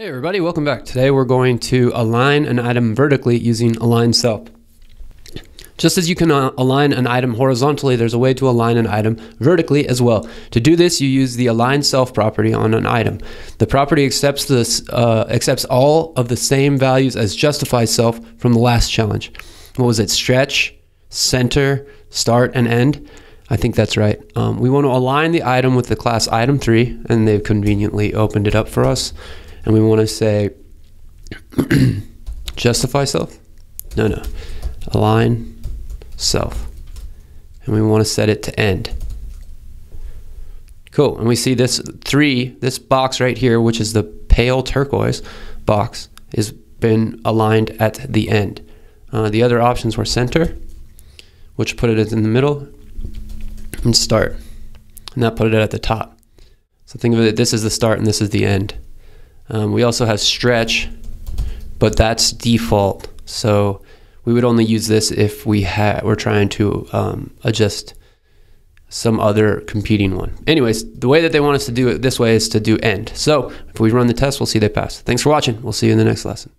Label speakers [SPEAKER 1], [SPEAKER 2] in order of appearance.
[SPEAKER 1] Hey everybody, welcome back. Today we're going to align an item vertically using align self. Just as you can align an item horizontally, there's a way to align an item vertically as well. To do this, you use the align self property on an item. The property accepts all of the same values as justify self from the last challenge. What was it? Stretch, center, start, and end? I think that's right. We want to align the item with the class item3, and they've conveniently opened it up for us. And we want to say justify self? No. Align self. And we want to set it to end. Cool. And we see this box right here, which is the pale turquoise box, has been aligned at the end. The other options were center, which put it in the middle, and start. And that put it at the top. So think of it, this is the start and this is the end. We also have stretch, but that's default. So we would only use this if we're trying to adjust some other competing one. Anyways, the way that they want us to do it this way is to do end. So if we run the test, we'll see they pass. Thanks for watching. We'll see you in the next lesson.